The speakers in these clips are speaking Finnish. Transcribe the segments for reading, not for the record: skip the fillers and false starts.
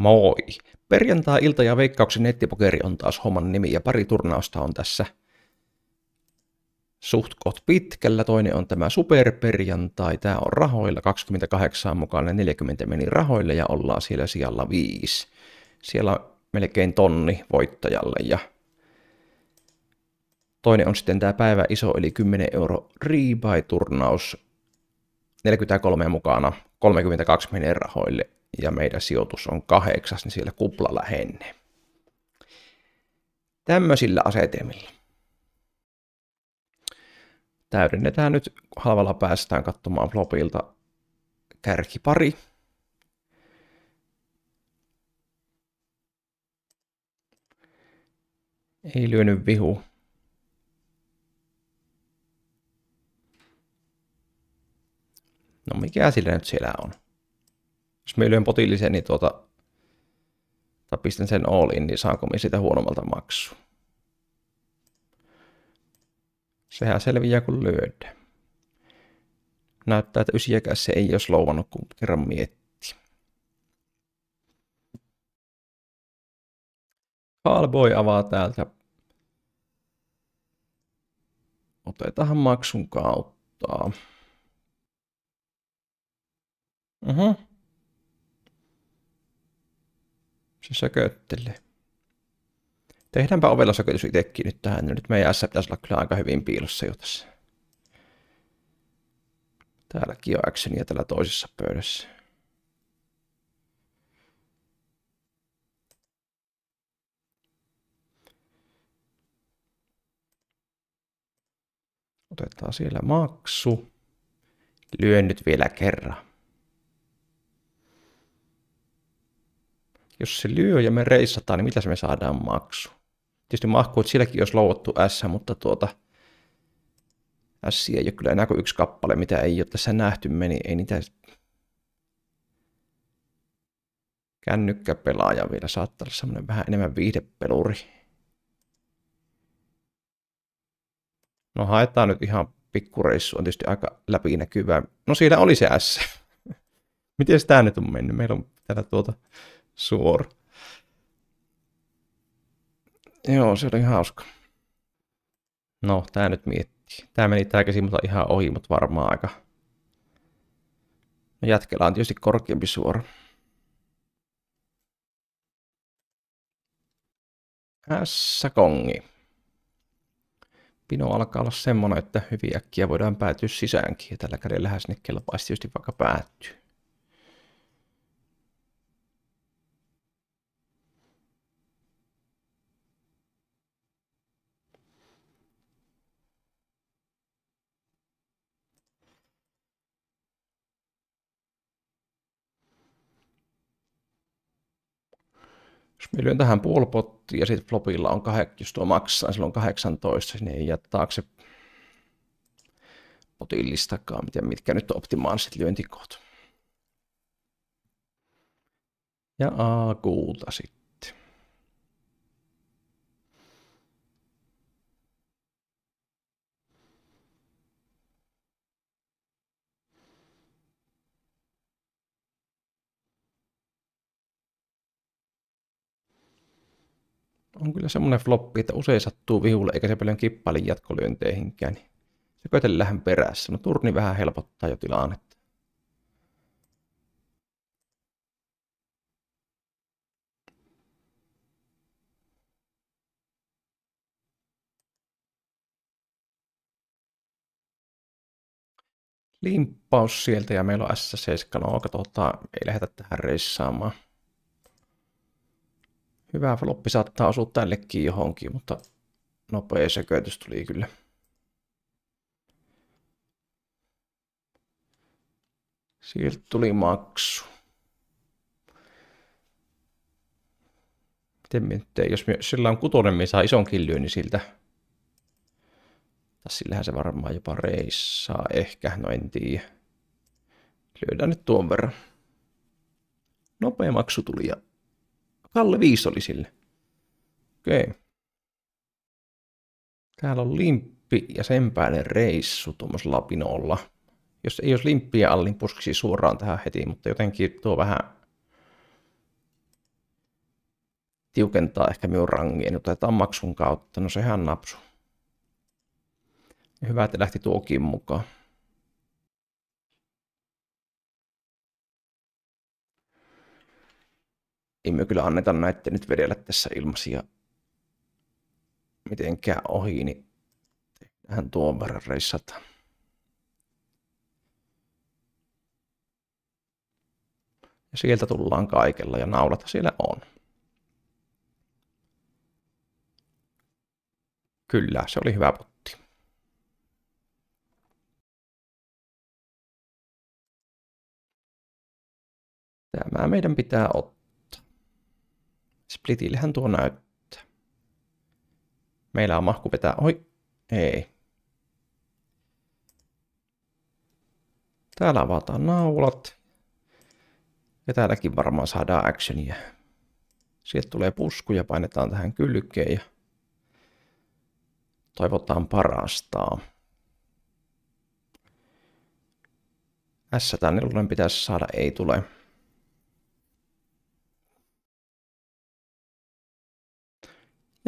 Moi! Perjantai-ilta ja Veikkauksen nettipokeri on taas homman nimi ja pari turnausta on tässä suht koht pitkällä. Toinen on tämä superperjantai, tää on rahoilla, 28 mukaan 40 meni rahoille ja ollaan siellä sijalla 5. Siellä on melkein tonni voittajalle ja toinen on sitten tää päivä iso eli 10 euro rebuy-turnaus, 43 mukana, 32 menee rahoille ja meidän sijoitus on 8, niin siellä kupla lähenee. Tämmöisillä asetelmilla. Täydennetään nyt, halvalla päästään katsomaan flopilta kärkipari. Ei lyönyt vihu. No mikä sillä nyt siellä on? Jos mä lyön potillisen, niin tai pistän sen all in, niin saanko me sitä huonommalta maksua? Sehän selviää kun lyödään. Näyttää, että ysiäkään se ei olisi louvannut, kun kerran miettii. Callboy avaa täältä. Otetaan maksun kautta. Se sököttelee. Tehdäänpä ovella sökötys itsekin nyt tähän. Nyt meidän S pitäisi olla kyllä aika hyvin piilossa jo tässä. Täälläkin on actionia tällä toisessa pöydässä. Otetaan siellä maksu. Lyön nyt vielä kerran. Jos se lyö ja me reissataan, niin mitä me saadaan maksu? Tietysti mahkuu, että silläkin olisi louvattu S, mutta S ei ole kyllä enää kuin yksi kappale, mitä ei ole tässä nähty meni. Ei niitä kännykkäpelaaja vielä saattaa olla semmoinen vähän enemmän viihdepeluri. No haetaan nyt ihan pikkureissu, on tietysti aika läpinäkyvää. No siinä oli se S. Miten tämä nyt on mennyt? Meillä on täällä suora. Joo, se oli hauska. No, tää nyt miettii. Tää meni tää käsi mutta ihan ohi, mutta varmaan aika. No, jätkellä on tietysti korkeampi suora. S-kongi. Pino alkaa olla semmonen, että hyvin äkkiä voidaan päätyä sisäänkin. Ja tällä kädellähän sinne kelpaisi tietysti vaikka päättyy. Jos me lyön tähän puolipottiin ja sitten flopilla on 8, jos tuo maksaa, niin silloin 18, niin ei jää taakse potillistakaan, mitkä nyt on optimaaliset lyöntikoot. Ja A-kuuta sitten. On kyllä semmoinen floppi, että usein sattuu vihulle, eikä se paljon kippailin jatkolyönteihinkään. Niin se koetellähän perässä. No turni vähän helpottaa jo tilannetta. Limppaus sieltä ja meillä on S7. No katsotaan, ei lähdetä tähän reissaamaan. Hyvä floppi saattaa osua tällekin johonkin, mutta nopea sökötys tuli kyllä. Sieltä tuli maksu. Miten miettii, jos sillä on kutonen, niin saa isonkin lyönnin siltä. Tai sillähän se varmaan jopa reissaa ehkä, no en tiedä. Lyödään nyt tuon verran. Nopea maksu tuli ja Kalle 5 oli sille. Okei. Täällä on limppi ja sen päälle reissu tuommoisella pinolla. Jos ei olisi limppiä alla, niin puskisi suoraan tähän heti, mutta jotenkin tuo vähän tiukentaa ehkä minun rangiin. Otetaan maksun kautta. No sehän napsu. Hyvä, että lähti tuokin mukaan. Ei me kyllä anneta näitten nyt vedellä tässä ilmaisia mitenkään ohi, niin tehdään tuon verran reissata. Ja sieltä tullaan kaikella ja naulata siellä on. Kyllä, se oli hyvä potti. Tämä meidän pitää ottaa. Splitillehän tuo näyttää. Meillä on mahku vetää. Oi, ei. Täällä avataan naulat. Ja täälläkin varmaan saadaan actionia. Sieltä tulee pusku ja painetaan tähän kylkeen ja toivotaan parasta. S-tänne luulen pitäisi saada, ei tule.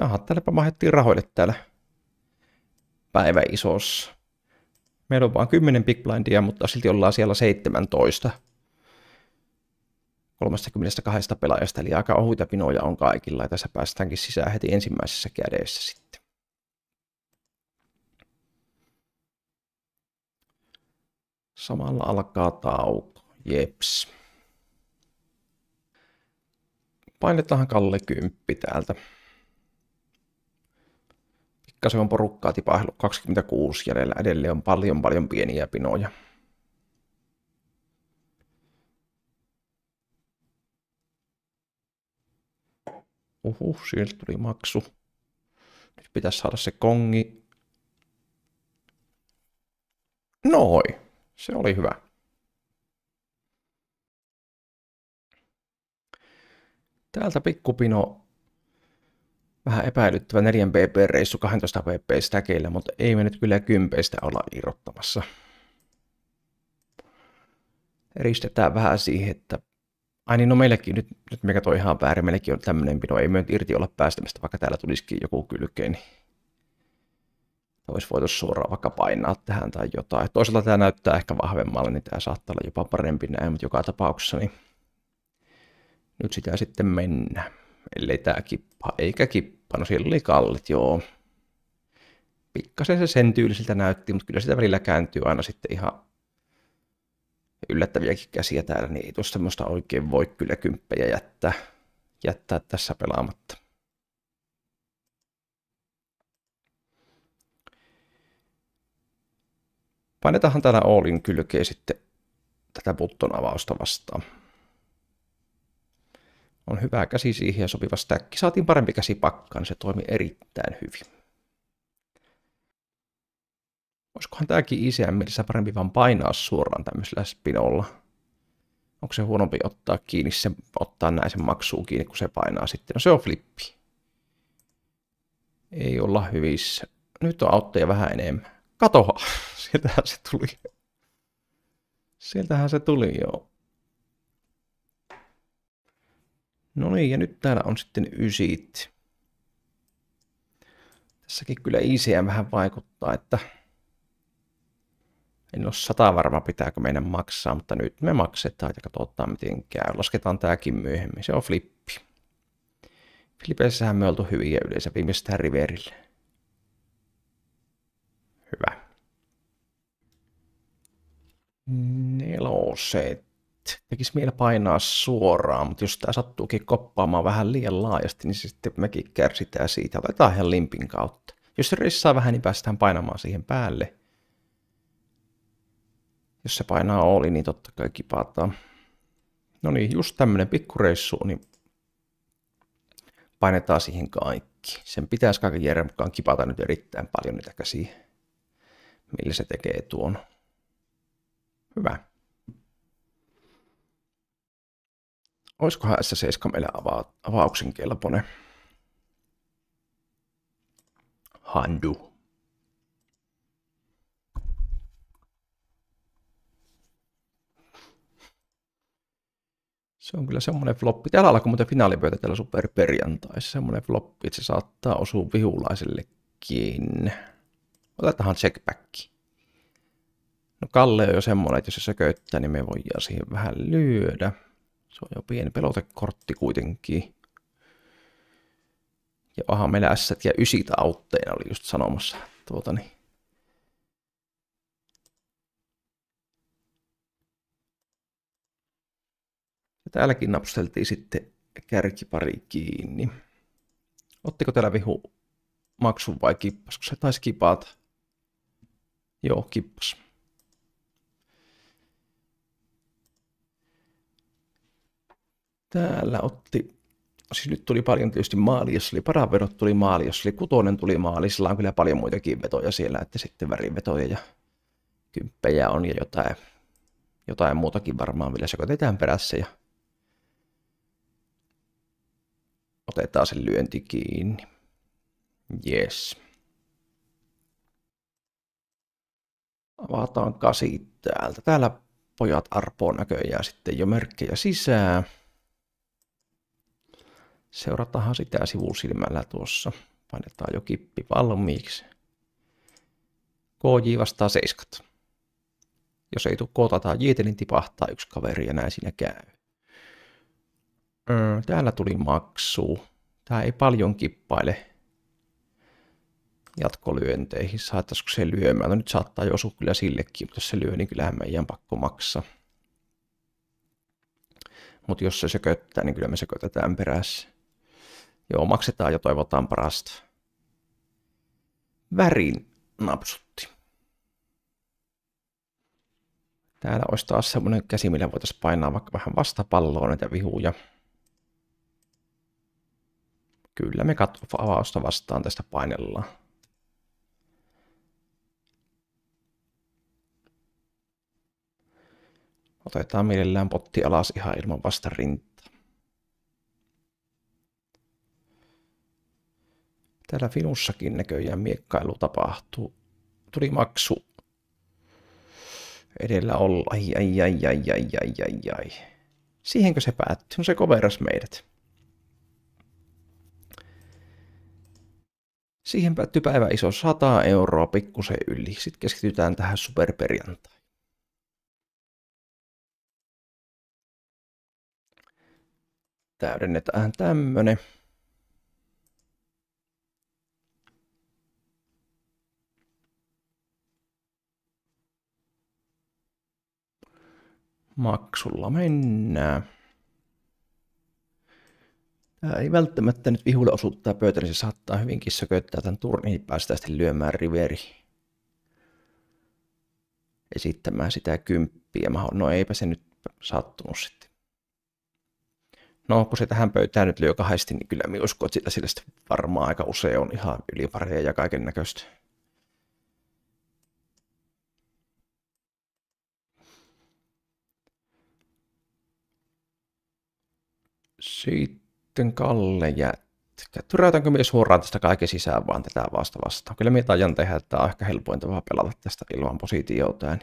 Jaha, täälläpä mahdettiin rahoille täällä päivä isossa. Meillä on vaan 10 big blindia, mutta silti ollaan siellä 17. 32 pelaajasta, eli aika ohuita pinoja on kaikilla. Ja tässä päästäänkin sisään heti ensimmäisessä kädessä sitten. Samalla alkaa tauko. Jeps. Painetaan Kalle 10 täältä. Pikkasen on porukkaa tipahdellut 26 jäljellä. Edelleen on paljon pieniä pinoja. Sieltä tuli maksu. Nyt pitäisi saada se kongi. Noi, se oli hyvä. Täältä pikkupino. Vähän epäilyttävä 4 pp-reissu 12 pp-stäkeillä, mutta ei me nyt kyllä 10 olla irrottamassa. Eristetään vähän siihen, että ai niin, no meillekin nyt me katsoin ihan väärin, meillekin on tämmöinen pino, ei me nyt irti olla päästämistä, vaikka täällä tulisikin joku kylkeen, niin olisi voitu suoraan vaikka painaa tähän tai jotain. Toisaalta tämä näyttää ehkä vahvemmalle, niin tämä saattaa olla jopa parempi näin, mutta joka tapauksessa niin nyt sitä sitten mennään. Ellei tämä kippaa, eikä kippa, no siellä oli Kallet, joo. Pikkasen se sen tyylisiltä näytti, mutta kyllä sitä välillä kääntyy aina sitten ihan yllättäviäkin käsiä täällä, niin ei tuossa semmoista oikein voi kyllä kymppejä jättää tässä pelaamatta. Painetaanhan täällä Allin kylkeen sitten tätä button avausta vastaan. On hyvä käsi siihen ja sopiva stäkki. Saatiin parempi käsi pakkaan, se toimi erittäin hyvin. Olisikohan tämäkin ICM-mielissä parempi vaan painaa suoraan tämmöisellä spinolla? Onko se huonompi ottaa kiinni, ottaa näin sen maksuun kiinni, kun se painaa sitten? No se on flippi. Ei olla hyvissä. Nyt on autteja vähän enemmän. Katoha! Sieltähän se tuli. Sieltähän se tuli, joo. No niin, ja nyt täällä on sitten ysit. Tässäkin kyllä ICM vähän vaikuttaa, että en ole 100 varma, pitääkö meidän maksaa, mutta nyt me maksetaan ja katsotaan miten käy. Lasketaan tämäkin myöhemmin, se on flippi. Flipeissähän me oltu hyviä yleensä viimeistään riverille. Hyvä. Neloset. Tekisi mieli painaa suoraan, mutta jos tämä sattuukin koppaamaan vähän liian laajasti, niin sitten mekin kärsitään siitä. Otetaan ihan limpin kautta. Jos se reissaa vähän, niin päästään painamaan siihen päälle. Jos se painaa oli, niin totta kai kipataan. No niin, just tämmönen pikkureissu, niin painetaan siihen kaikki. Sen pitäisi kaiken järjen mukaan kipata nyt erittäin paljon niitä käsiä, millä se tekee tuon. Hyvä. Olisikohan S7 meillä avauksen kelpoinen? Handu. Se on kyllä semmoinen floppi. Täällä alkoi muuten finaalipöytä täällä superperjantaissa. Semmoinen floppi, että se saattaa osua vihulaisellekin. Otetaan checkback. No Kalle on jo semmoinen, että jos se sököttää, niin me voidaan siihen vähän lyödä. Se on jo pieni pelotekortti kuitenkin. Ja aha, meillä ässät ja ysit autteina oli just sanomassa. Ja täälläkin napsteltiin sitten kärkipari kiinni. Ottiko täällä vihu maksun vai kippas? Kun se taisi kipata. Joo, kippas. Täällä otti, siis nyt tuli paljon tietysti maali, jos oli paraverot tuli maali, jos oli kutonen tuli maali, sillä on kyllä paljon muitakin vetoja siellä, että sitten värivetoja ja kymppejä on ja jotain muutakin varmaan vielä sekoitetaan perässä ja otetaan sen lyönti kiinni. Yes. Avataan kasi täältä. Täällä pojat arpoo näköjään sitten jo merkkejä sisään. Seurataan sitä sivusilmällä tuossa. Painetaan jo kippi valmiiksi. KJ vastaa 7. Jos ei tule koota tai jiete, niin tipahtaa yksi kaveri ja näin siinä käy. Täällä tuli maksu. Tää ei paljon kippaile jatkolyönteihin. Saattaisiko se lyömään? No nyt saattaa jo osua kyllä sillekin, mutta jos se lyö, niin kyllähän meidän pakko maksaa. Mutta jos se sököttää, niin kyllä me sökötetään perässä. Joo, maksetaan ja toivotaan parasta. Värin napsutti. Täällä olisi taas semmoinen käsi, millä voitaisiin painaa vaikka vähän vastapalloa näitä vihuja. Kyllä me avausta vastaan tästä painellaan. Otetaan mielellään potti alas ihan ilman vastarintaa. Täällä Finussakin näköjään miekkailu tapahtuu. Tuli maksu. Edellä olla. Ai. Siihenkö se päättyi? No se coveras meidät. Siihen päättyi päivä iso 100 euroa pikkusen yli. Sitten keskitytään tähän superperjantai. Täydennetään tämmönen. Maksulla mennään. Tämä ei välttämättä nyt vihulle osu tämä pöytä, niin se saattaa hyvinkin sököttää tämän turniin, päästään sitten lyömään riveri. Esittämään sitä kymppiä. No eipä se nyt sattunut sitten. No kun se tähän pöytään nyt lyö kahdesti, niin kyllä minä uskon, että sillä sitten varmaan aika usein on ihan ylipareja ja kaiken näköistä. Sitten Kalle jätkä. Tyräytänkö minä suoraan tästä kaiken sisään vaan tätä vastaan? Kyllä minä tajan tehdä, että tämä on ehkä helpointa vaan pelata tästä ilman positiota.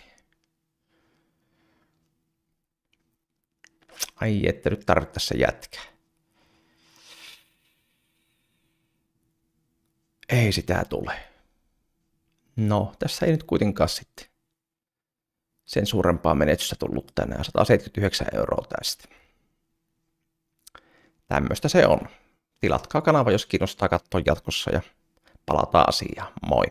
Ai, että nyt tarvittaisi se jätkä. Ei sitä tule. No, tässä ei nyt kuitenkaan sitten sen suurempaa menetystä tullut tänään. 179 euroa tästä. Tämmöistä se on. Tilatkaa kanava, jos kiinnostaa katsoa jatkossa ja palataan asiaan. Moi!